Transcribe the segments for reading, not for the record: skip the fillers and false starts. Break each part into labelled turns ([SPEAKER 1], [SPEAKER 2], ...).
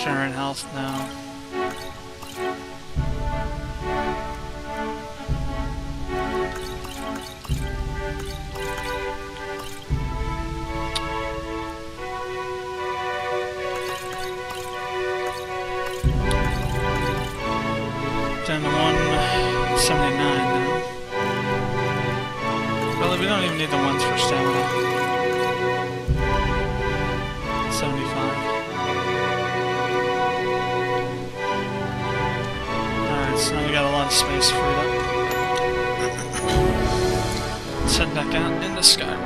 [SPEAKER 1] Generate health now. Down to 179 now. Really, we don't even need the ones for stamina. 75. Alright, so now we got a lot of space freed up. Let's head back out into Skyrim.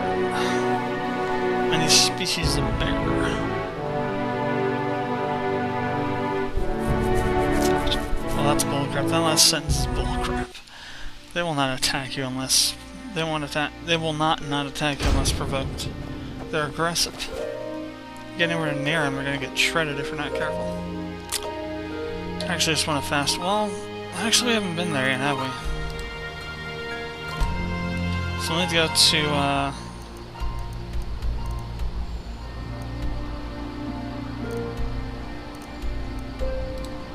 [SPEAKER 1] Any species of bear. Well, that's bullcrap. That last sentence is bullcrap. They will not attack you unless they will not attack you unless provoked. They're aggressive. Get anywhere near them, they're gonna get shredded if you're not careful. Actually, I just want to fast. Well, actually, we haven't been there yet, have we? So we need to go to.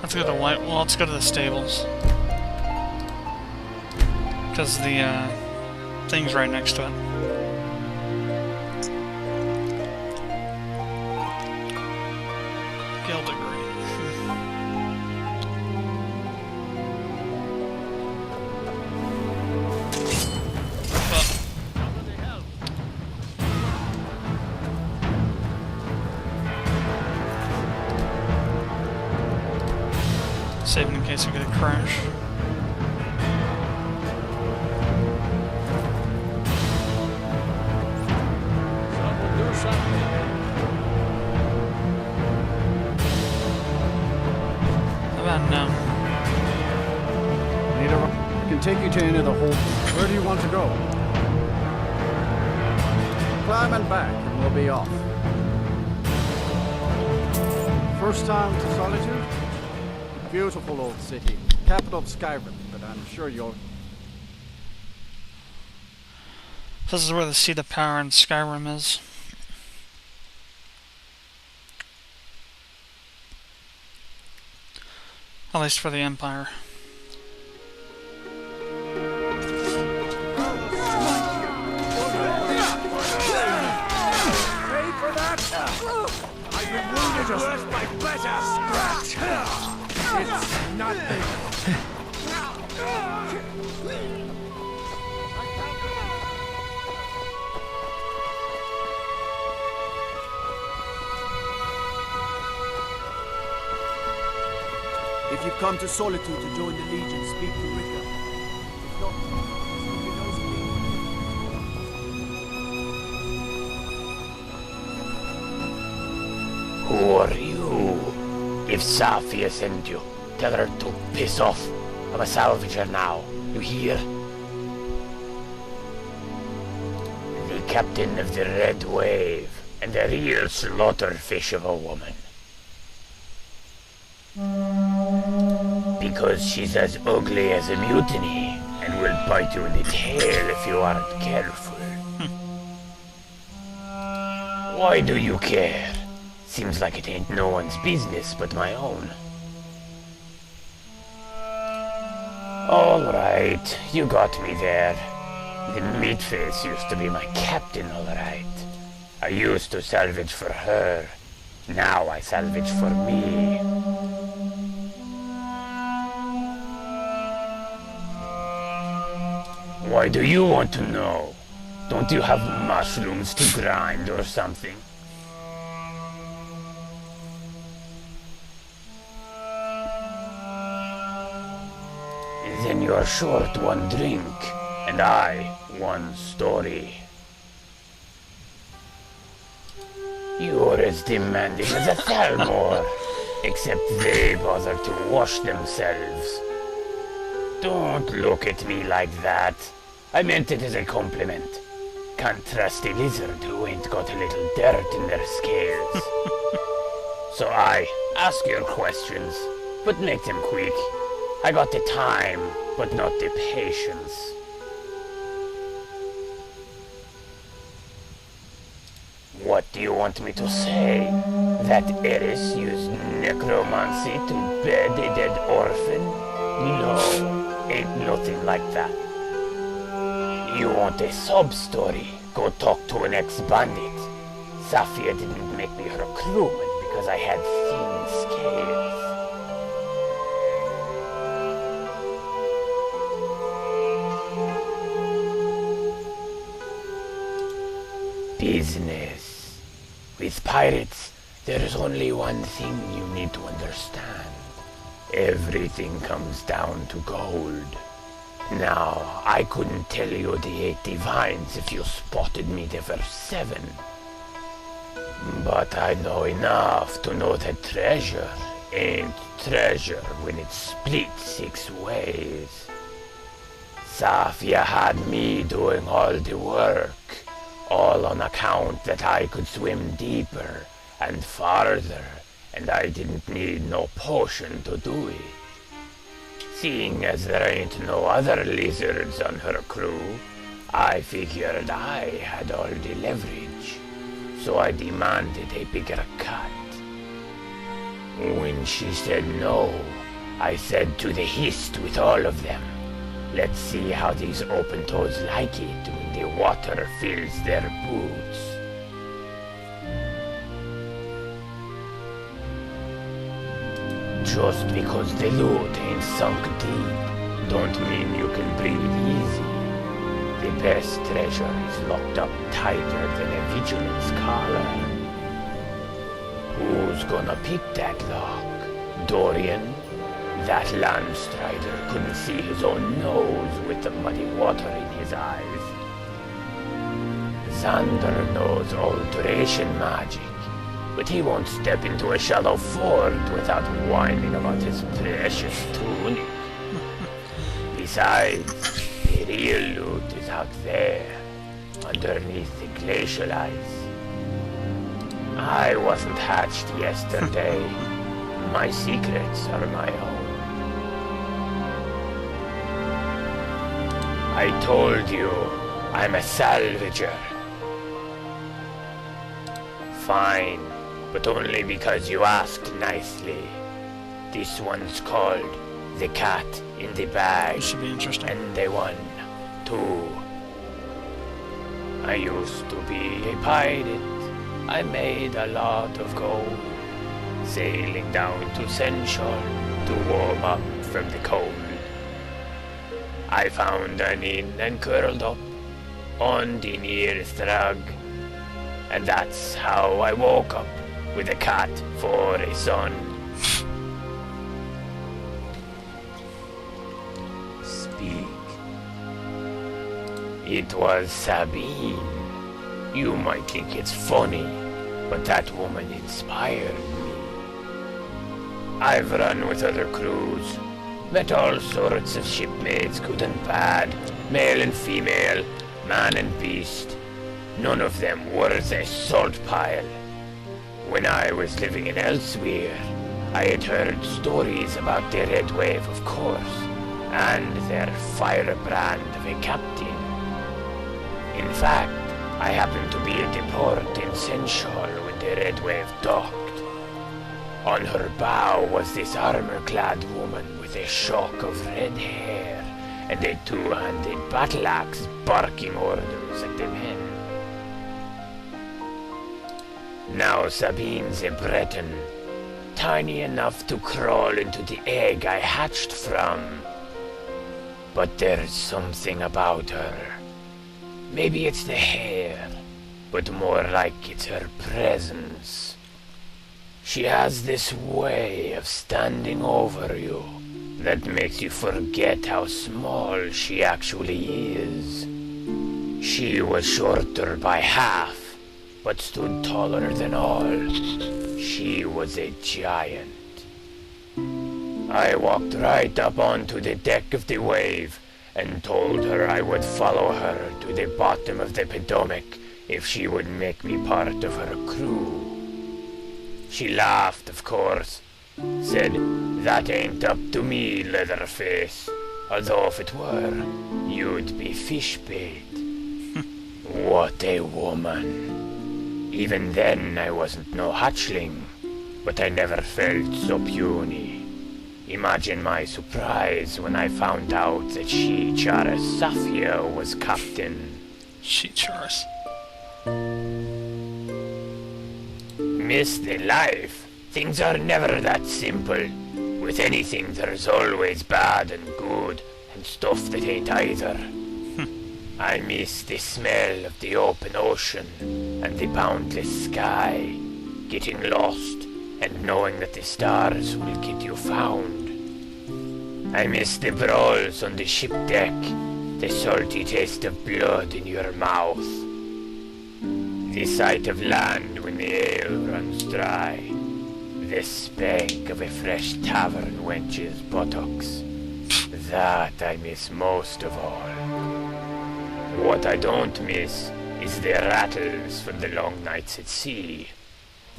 [SPEAKER 1] Let's go to let's go to the stables. Because the thing's right next to it. Saving in case we get a crash.
[SPEAKER 2] Someone do something.
[SPEAKER 1] How about now?
[SPEAKER 3] I can take you to any of the hold. Where do you want to go? Climb and back, and we'll be off. First time to Solitude? Beautiful old city, capital of Skyrim, but I'm sure you'll...
[SPEAKER 1] This is where the seat of power in Skyrim is. At least for the Empire.
[SPEAKER 2] Pay for that? I've been wounded just by better scratch. It's nothing.
[SPEAKER 4] If you've come to Solitude to join the Legion, speak to Rika. If not, somebody knows me.
[SPEAKER 5] Who are you? If Safia sent you, tell her to piss off. I'm a salvager now. You hear? The captain of the Red Wave, and a real slaughterfish of a woman. Because she's as ugly as a mutiny, and will bite you in the tail if you aren't careful. Why do you care? Seems like it ain't no one's business but my own. Alright, you got me there. The meatface used to be my captain, alright. I used to salvage for her. Now I salvage for me. Why do you want to know? Don't you have mushrooms to grind or something? Then you're short one drink, and I one story. You're as demanding as a Thalmor, except they bother to wash themselves. Don't look at me like that. I meant it as a compliment. Can't trust a lizard who ain't got a little dirt in their scales. So ask your questions, but make them quick. I got the time, but not the patience. What do you want me to say? That Eris used necromancy to bed a dead orphan? No, ain't nothing like that. You want a sub-story? Go talk to an ex-bandit. Safia didn't make me her crewman because I had thin scales. Business. With pirates, there is only one thing you need to understand. Everything comes down to gold. Now, I couldn't tell you the 8 divines if you spotted me the first 7. But I know enough to know that treasure ain't treasure when it's split 6 ways. Safia had me doing all the work, all on account that I could swim deeper and farther, and I didn't need no potion to do it. Seeing as there ain't no other lizards on her crew, I figured I had all the leverage, so I demanded a bigger cut. When she said no, I said to the hist with all of them, let's see how these open toes like it when the water fills their boots. Just because the loot ain't sunk deep, don't mean you can breathe easy. The best treasure is locked up tighter than a vigilance collar. Who's gonna pick that lock? Dorian? That landstrider couldn't see his own nose with the muddy water in his eyes. Xander knows alteration magic, but he won't step into a shallow ford without whining about his precious tunic. Besides, the real loot is out there, underneath the glacial ice. I wasn't hatched yesterday. My secrets are my own. I told you, I'm a salvager. Fine, but only because you asked nicely. This one's called The Cat in the Bag.
[SPEAKER 1] This should be interesting.
[SPEAKER 5] And they won, too. I used to be a pirate. I made a lot of gold, sailing down to Sensual to warm up from the cold. I found an inn and curled up on the nearest rug, and that's how I woke up with a cat for a son. Speak. It was Sabine. You might think it's funny, but that woman inspired me. I've run with other crews, met all sorts of shipmates, good and bad, male and female, man and beast. None of them worth a salt pile. When I was living in Elsewhere, I had heard stories about the Red Wave, of course, and their firebrand of a captain. In fact, I happened to be at the port in Sensual when the Red Wave docked. On her bow was this armor-clad woman with a shock of red hair and a two-handed battle axe barking orders at the men. Now Sabine's a Breton, tiny enough to crawl into the egg I hatched from. But there's something about her. Maybe it's the hair, but more like it's her presence. She has this way of standing over you that makes you forget how small she actually is. She was shorter by half, but stood taller than all. She was a giant. I walked right up onto the deck of the Wave and told her I would follow her to the bottom of the Potomac if she would make me part of her crew. She laughed, of course, said, "That ain't up to me, Leatherface, although if it were, you'd be fish bait." What a woman. Even then, I wasn't no hatchling, but I never felt so puny. Imagine my surprise when I found out that she, Charis Safia, was captain.
[SPEAKER 1] She Charis.
[SPEAKER 5] Miss the life. Things are never that simple. With anything, there's always bad and good, and stuff that ain't either. I miss the smell of the open ocean and the boundless sky, getting lost and knowing that the stars will get you found. I miss the brawls on the ship deck, the salty taste of blood in your mouth, the sight of land when the ale runs dry, the spank of a fresh tavern wench's buttocks. That I miss most of all. What I don't miss is the rattles from the long nights at sea,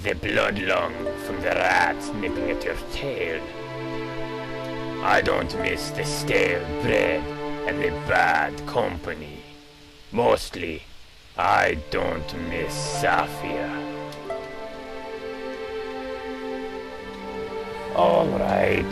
[SPEAKER 5] the blood lung from the rats nipping at your tail. I don't miss the stale bread and the bad company. Mostly, I don't miss Safia. All right.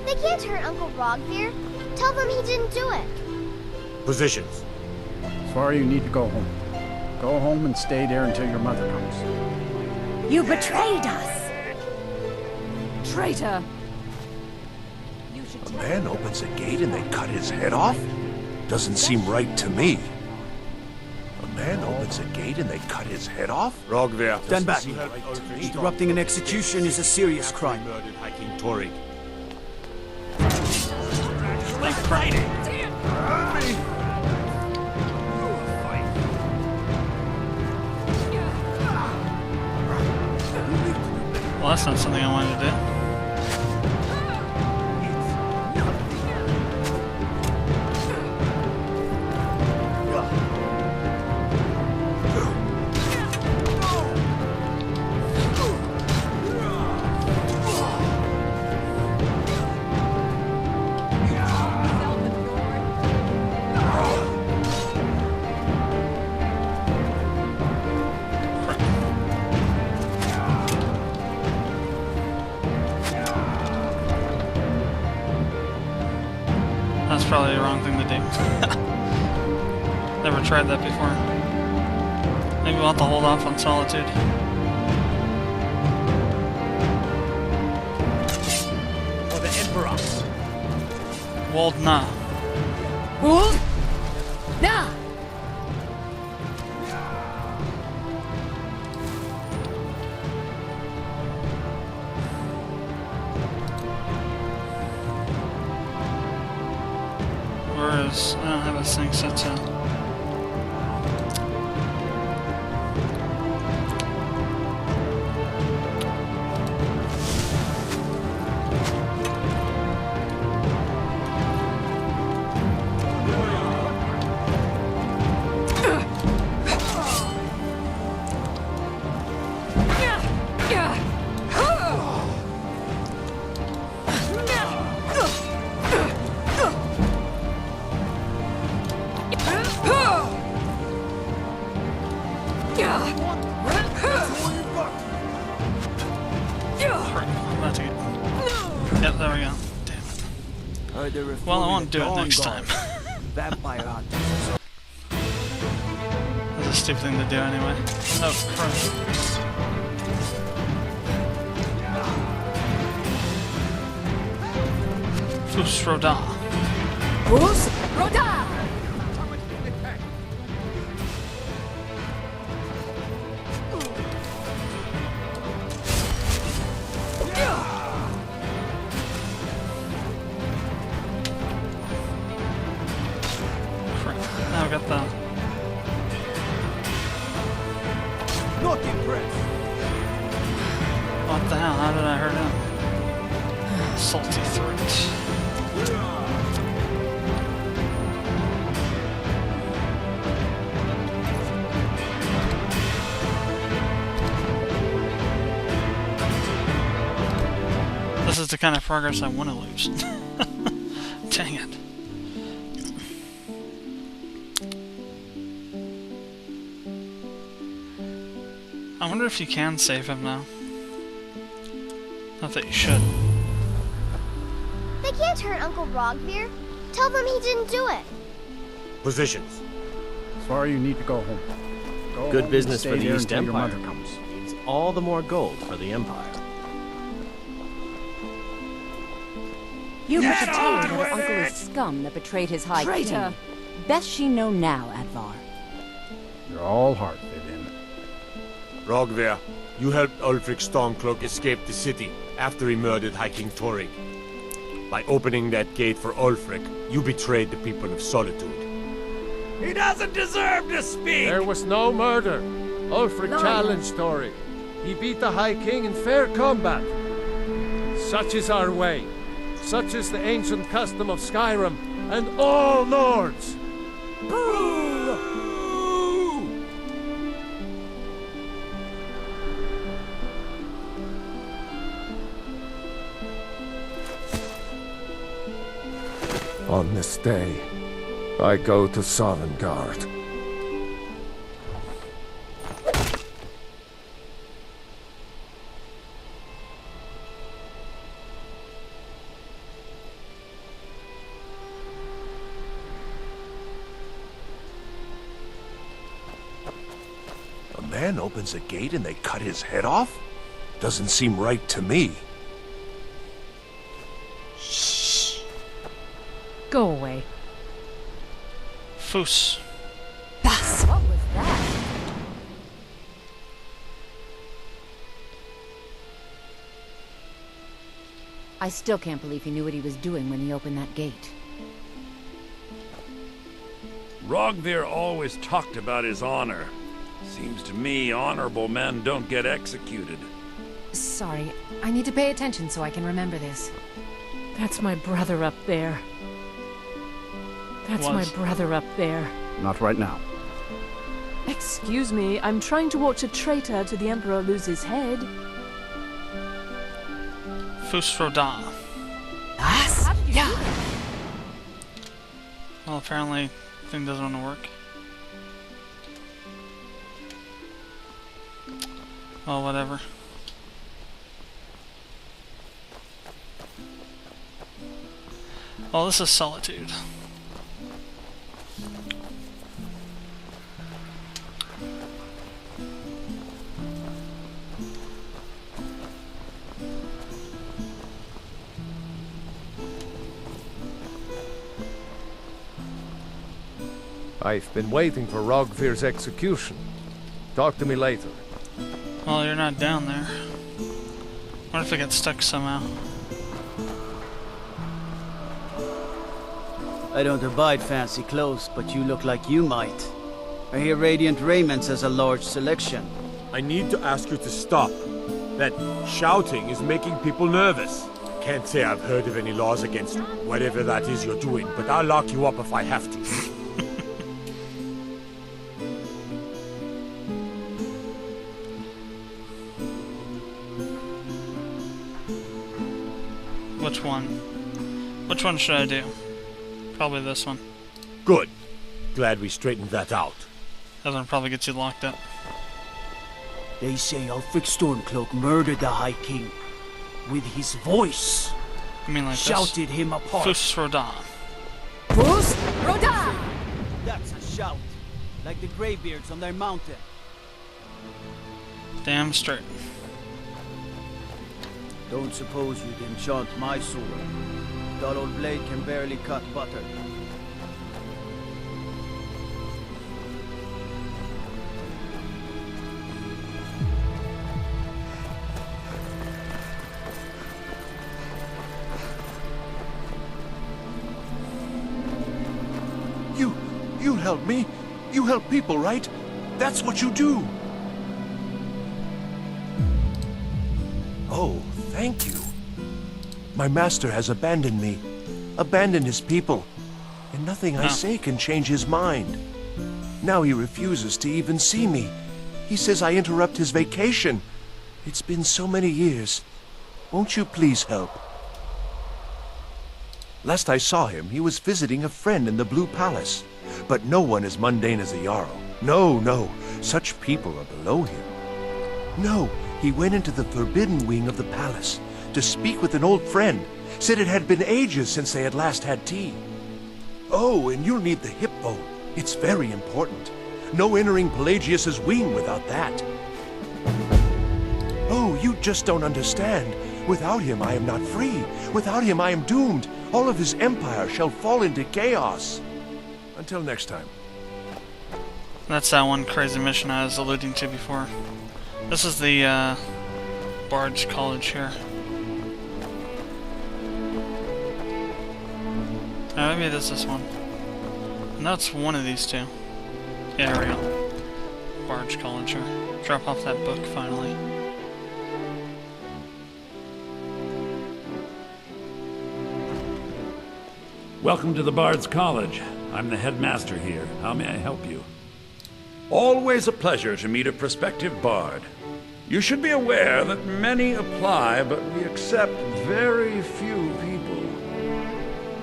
[SPEAKER 6] They can't hurt Uncle Rogvir. Tell them he didn't do it.
[SPEAKER 2] Positions.
[SPEAKER 3] Sorry, you need to go home. Go home and stay there until your mother comes.
[SPEAKER 7] You betrayed us! Traitor!
[SPEAKER 2] A man opens a gate and they cut his head off? Doesn't seem right to me. A man opens a gate and they cut his head off?
[SPEAKER 4] Rogvir, stand back.
[SPEAKER 2] Seem right to me.
[SPEAKER 4] Interrupting an execution is a serious crime.
[SPEAKER 2] Murdered hiking Torig.
[SPEAKER 1] Well, that's not something I wanted to do. That's probably the wrong thing to do. Never tried that before. Maybe we'll have to hold off on Solitude.
[SPEAKER 4] For the Emperor.
[SPEAKER 1] Waldna.
[SPEAKER 7] Nah!
[SPEAKER 1] Whereas I don't have a thing set to. Yep, there we go. Damn it. Well, I won't do it next time.
[SPEAKER 4] Vampire hunters.
[SPEAKER 1] That's a stupid thing to do anyway. Oh, crap. Fusroda.
[SPEAKER 7] Who's Roda?
[SPEAKER 1] Now I got the...
[SPEAKER 4] Not impressed.
[SPEAKER 1] What the hell? How did I hurt him? Salty throat. This is the kind of progress I want to lose. Dang it. I wonder if you can save him now. Not that you should.
[SPEAKER 6] They can't hurt Uncle Rogvir. Tell them he didn't do it.
[SPEAKER 2] Positions.
[SPEAKER 3] Sorry, you need to go home. Go
[SPEAKER 8] Good
[SPEAKER 3] home
[SPEAKER 8] business
[SPEAKER 3] and
[SPEAKER 8] for
[SPEAKER 3] stay
[SPEAKER 8] the
[SPEAKER 3] there
[SPEAKER 8] East
[SPEAKER 3] until your
[SPEAKER 8] Empire.
[SPEAKER 3] mother comes.
[SPEAKER 8] It's all the more gold for the Empire.
[SPEAKER 7] You could tell that her uncle is scum that betrayed his high
[SPEAKER 4] Traitor!
[SPEAKER 7] king. Best she know now, Advar.
[SPEAKER 3] You're all heart, Vivian.
[SPEAKER 2] Rogvir, you helped Ulfric Stormcloak escape the city after he murdered High King Torrig. By opening that gate for Ulfric, you betrayed the people of Solitude.
[SPEAKER 9] He doesn't deserve to speak!
[SPEAKER 10] There was no murder. Ulfric challenged Torrig. He beat the High King in fair combat. Such is our way. Such is the ancient custom of Skyrim and all lords.
[SPEAKER 2] On this day, I go to Sovngarde. A man opens a gate and they cut his head off? Doesn't seem right to me.
[SPEAKER 11] Go away.
[SPEAKER 1] Foos.
[SPEAKER 7] What was that? I still can't believe he knew what he was doing when he opened that gate.
[SPEAKER 9] Rogvir always talked about his honor. Seems to me honorable men don't get executed.
[SPEAKER 11] Sorry, I need to pay attention so I can remember this. That's my brother up there. That's my brother up there.
[SPEAKER 3] Not right now.
[SPEAKER 11] Excuse me, I'm trying to watch a traitor to the Emperor lose his head.
[SPEAKER 1] Fusroda.
[SPEAKER 11] Yeah.
[SPEAKER 1] Well, apparently, the thing doesn't want to work. Well, whatever. Well, this is Solitude.
[SPEAKER 10] I've been waiting for Rogvir's execution. Talk to me later.
[SPEAKER 1] Well, you're not down there. What if I get stuck somehow?
[SPEAKER 4] I don't abide fancy clothes, but you look like you might. I hear Radiant Raiments has a large selection.
[SPEAKER 2] I need to ask you to stop. That shouting is making people nervous. Can't say I've heard of any laws against whatever that is you're doing, but I'll lock you up if I have to.
[SPEAKER 1] Which one? Which one should I do? Probably this one.
[SPEAKER 2] Good. Glad we straightened that out.
[SPEAKER 1] That one probably gets you locked up.
[SPEAKER 4] They say Ulfric Stormcloak murdered the High King. With his voice.
[SPEAKER 1] I mean like
[SPEAKER 4] shouted him apart.
[SPEAKER 1] Fusroda.
[SPEAKER 7] Boost! Roda!
[SPEAKER 4] That's a shout. Like the Greybeards on their mountain.
[SPEAKER 1] Damn straight.
[SPEAKER 4] Don't suppose you'd enchant my sword. Dull old blade can barely cut butter.
[SPEAKER 2] You help me. You help people, right? That's what you do. Oh, thank you. My master has abandoned me. Abandoned his people. And nothing I say can change his mind. Now he refuses to even see me. He says I interrupt his vacation. It's been so many years. Won't you please help? Last I saw him, he was visiting a friend in the Blue Palace. But no one as mundane as a Jarl. No, no, such people are below him. No, he went into the forbidden wing of the palace to speak with an old friend. Said it had been ages since they had last had tea. Oh, and you'll need the hip bone. It's very important. No entering Pelagius's wing without that. Oh, you just don't understand. Without him, I am not free. Without him, I am doomed. All of his empire shall fall into chaos. Until next time.
[SPEAKER 1] That's that one crazy mission I was alluding to before. This is the Bard's College here. Maybe it is this one. No, it's one of these two. Yeah, there we go. Bard's College here. Drop off that book finally.
[SPEAKER 9] Welcome to the Bard's College. I'm the headmaster here. How may I help you? Always a pleasure to meet a prospective bard. You should be aware that many apply, but we accept very few people.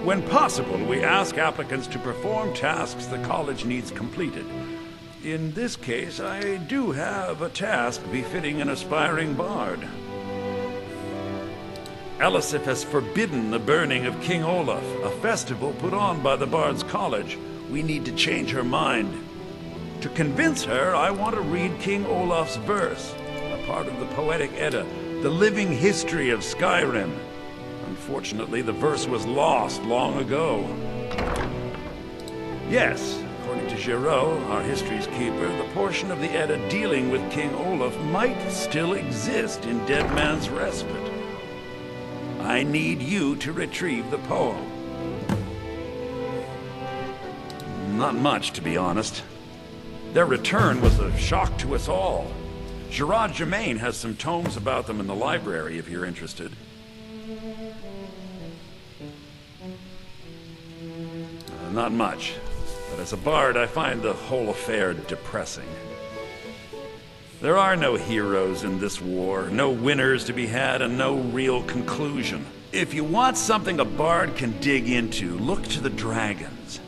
[SPEAKER 9] When possible, we ask applicants to perform tasks the college needs completed. In this case, I do have a task befitting an aspiring bard. Elisif has forbidden the burning of King Olaf, a festival put on by the Bard's College. We need to change her mind. To convince her, I want to read King Olaf's verse, a part of the Poetic Edda, the living history of Skyrim. Unfortunately, the verse was lost long ago. Yes, according to Giraud, our history's keeper, the portion of the Edda dealing with King Olaf might still exist in Dead Man's Respite. I need you to retrieve the poem. Not much, to be honest. Their return was a shock to us all. Gerard Germain has some tomes about them in the library, if you're interested. Not much. But as a bard, I find the whole affair depressing. There are no heroes in this war, no winners to be had, and no real conclusion. If you want something a bard can dig into, look to the dragons.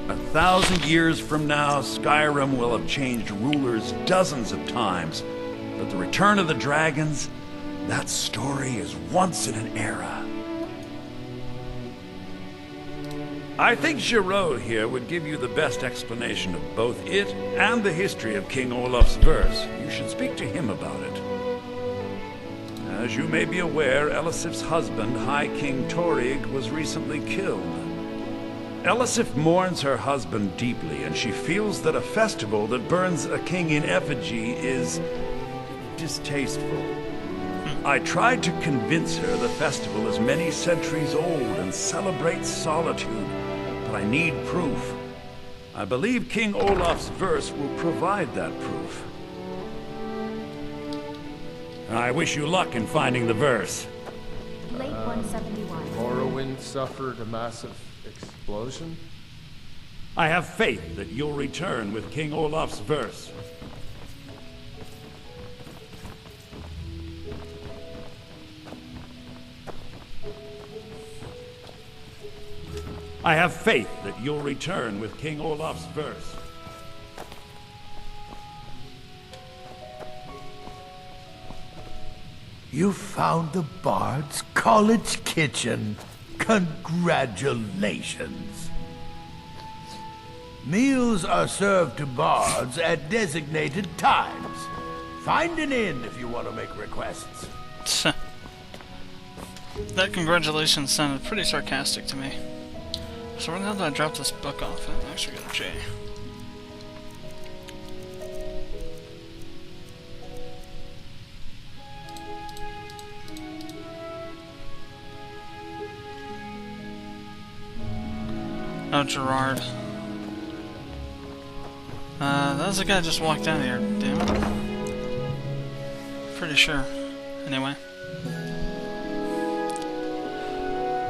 [SPEAKER 9] 1,000 years from now, Skyrim will have changed rulers dozens of times. But the return of the dragons, that story is once in an era. I think Giraud here would give you the best explanation of both it and the history of King Olaf's verse. You should speak to him about it. As you may be aware, Elisif's husband, High King Torig, was recently killed. Elisif mourns her husband deeply, and she feels that a festival that burns a king in effigy is distasteful. I tried to convince her the festival is many centuries old and celebrates solitude, but I need proof. I believe King Olaf's verse will provide that proof. I wish you luck in finding the verse.
[SPEAKER 7] Late 171.
[SPEAKER 10] Morrowind suffered a massive explosion?
[SPEAKER 9] I have faith that you'll return with King Olaf's verse. I have faith that you'll return with King Olaf's verse.
[SPEAKER 12] You found the Bard's College kitchen. Congratulations. Meals are served to bards at designated times. Find an inn if you want to make requests.
[SPEAKER 1] That congratulations sounded pretty sarcastic to me. So where the hell did I drop this book off? I actually got a J. Oh, Gerard. That was the guy that just walked down here, damn it. Pretty sure. Anyway.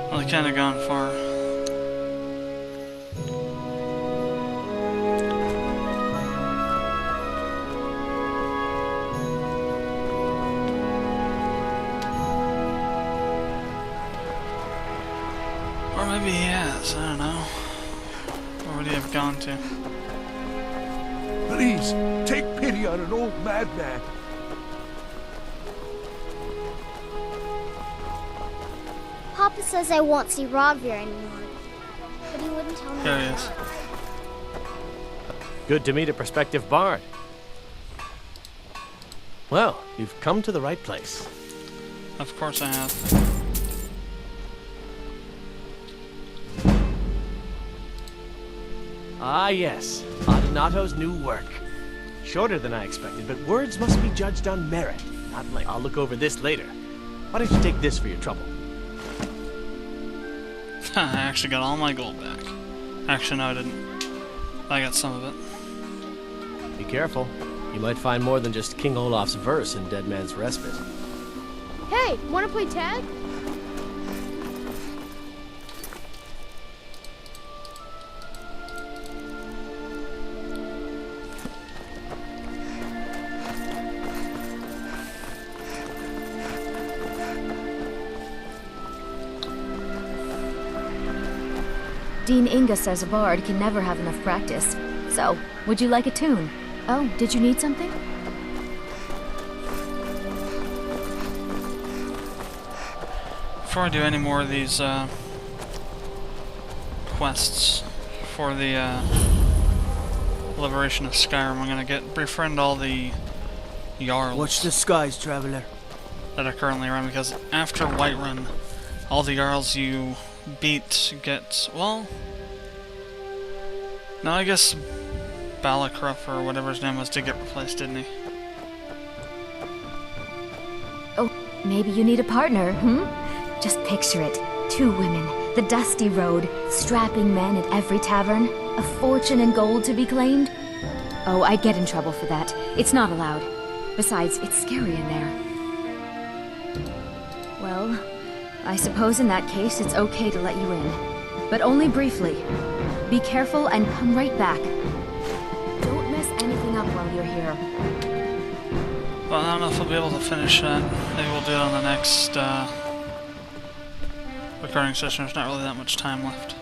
[SPEAKER 1] Well, he kinda gone far. Maybe he has, I don't know. Where would he have gone to?
[SPEAKER 2] Please, take pity on an old madman.
[SPEAKER 6] Papa says I won't see Rogvir anymore. But he wouldn't tell me.
[SPEAKER 1] There he is.
[SPEAKER 8] Good to meet a prospective bard. Well, you've come to the right place.
[SPEAKER 1] Of course I have.
[SPEAKER 8] Ah, yes. Adonato's new work. Shorter than I expected, but words must be judged on merit, not like I'll look over this later. Why don't you take this for your trouble?
[SPEAKER 1] I actually got all my gold back. Actually, no, I didn't. I got some of it.
[SPEAKER 8] Be careful. You might find more than just King Olaf's verse in Dead Man's Respite.
[SPEAKER 6] Hey, wanna play tag?
[SPEAKER 7] Dean Inga says a bard can never have enough practice. So, would you like a tune? Oh, did you need something?
[SPEAKER 1] Before I do any more of these quests for the liberation of Skyrim, I'm gonna befriend all the Jarls.
[SPEAKER 4] Watch the skies, traveler.
[SPEAKER 1] That are currently around, because after Whiterun, all the Jarls you beat get, well, no, I guess Balakruff or whatever his name was did get replaced, didn't he?
[SPEAKER 7] Oh, maybe you need a partner, Just picture it. 2 women, the dusty road, strapping men at every tavern, a fortune in gold to be claimed. Oh, I'd get in trouble for that. It's not allowed. Besides, it's scary in there. Well, I suppose in that case it's okay to let you in. But only briefly. Be careful and come right back. Don't mess anything up while you're here.
[SPEAKER 1] Well, I don't know if we'll be able to finish that. Maybe we'll do it on the next recording session. There's not really that much time left.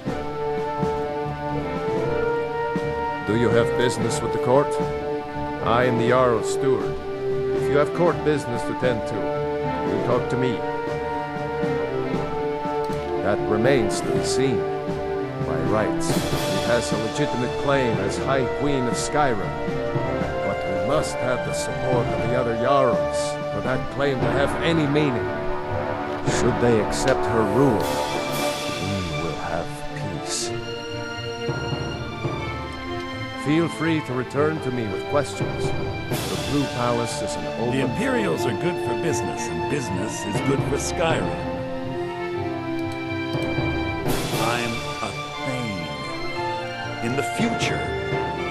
[SPEAKER 10] Do you have business with the court? I am the Jarl's steward. If you have court business to tend to, you talk to me. That remains to be seen. By rights, he has a legitimate claim as High Queen of Skyrim. But we must have the support of the other Jarls for that claim to have any meaning. Should they accept her rule, we will have peace. Feel free to return to me with questions. The Blue Palace is an open...
[SPEAKER 9] The Imperials are good for business, and business is good for Skyrim. I'm a Thane. In the future,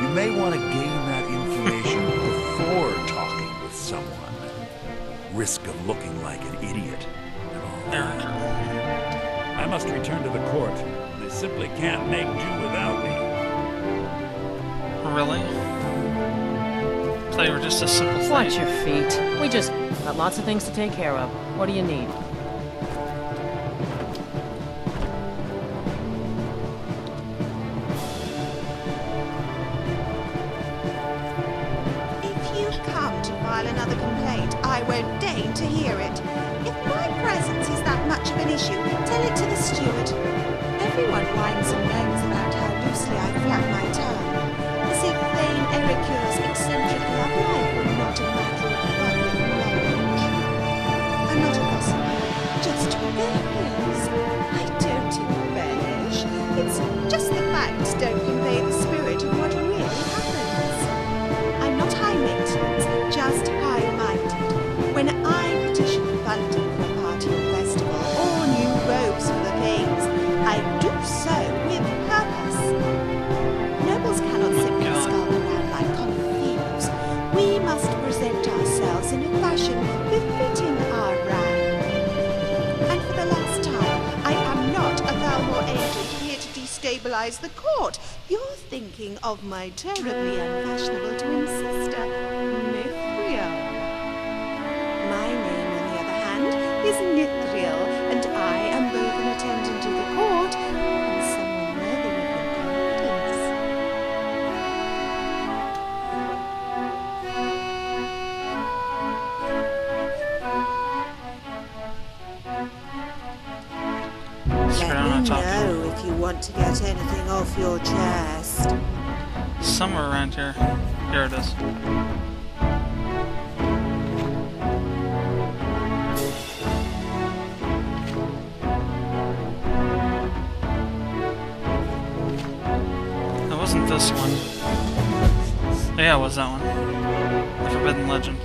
[SPEAKER 9] you may want to gain that information before talking with someone. Risk of looking like an idiot. I must return to the court. They simply can't make do without me.
[SPEAKER 1] Really? Thought you were just a simple thing.
[SPEAKER 11] Watch your feet. We just got lots of things to take care of. What do you need?
[SPEAKER 13] If you come to file another complaint, I won't deign to hear it. If my presence is that much of an issue, tell it to the steward. Everyone whines and moans about how loosely I flap my tongue, as if Thane Ericur's eccentric love life were not a matter of public knowledge. I'm not a gossip, just rebellious. I don't embellish. It's just the facts don't convey the spirit of what really happens. I'm not high maintenance, just high-minded. When I petition funding for a party or festival, or new robes for the kings, I do so with purpose. Nobles cannot simply skulk around like common thieves. We must present ourselves in a fashion befitting our rank. And for the last time, I am not a Thalmor agent here to destabilize the court. You're thinking of my terribly unfashionable twin sister, Mithril. My name, on the other hand, is Mithril, and I am both an attendant of the court
[SPEAKER 1] not talking.
[SPEAKER 13] know if you want to get anything off your chest.
[SPEAKER 1] Somewhere around here. Here it is. That wasn't this one. Yeah, it was that one. The Forbidden Legend.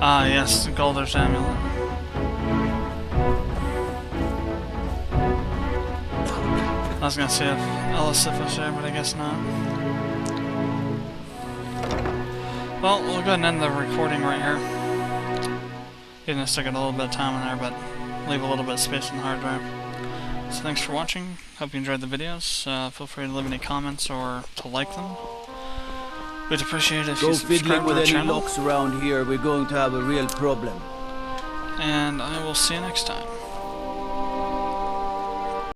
[SPEAKER 1] Ah, yes, the Golder's Amulet. I was gonna say if Elisif was there, but I guess not. Well, we'll go ahead and end the recording right here. Even though it's taking a little bit of time in there, but leave a little bit of space on the hard drive. So thanks for watching. Hope you enjoyed the videos. Feel free to leave any comments or to like them. We'd appreciate it if you subscribe to the channel.
[SPEAKER 4] Locks around here, we're going to have a real problem.
[SPEAKER 1] And I will see you next time.